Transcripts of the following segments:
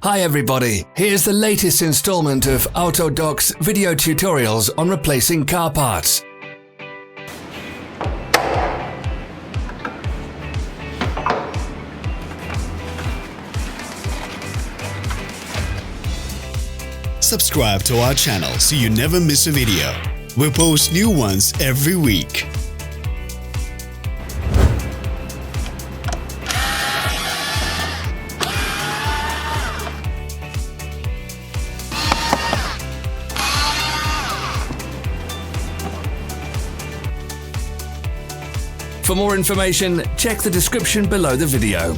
Hi everybody, here's the latest installment of Autodoc's video tutorials on replacing car parts. Subscribe to our channel so you never miss a video. We post new ones every week. For more information, check the description below the video.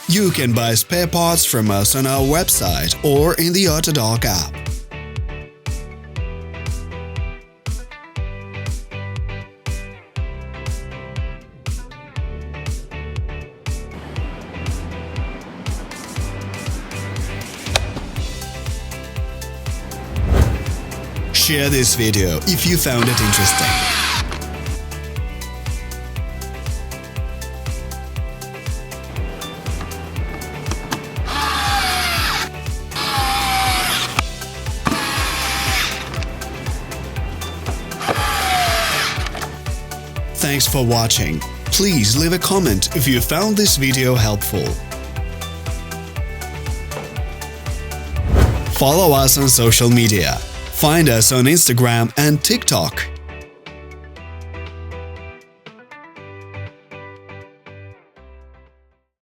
You can buy spare parts from us on our website or in the Autodoc app. Share this video if you found it interesting. Thanks for watching. Please leave a comment if you found this video helpful. Follow us on social media. Find us on Instagram and TikTok.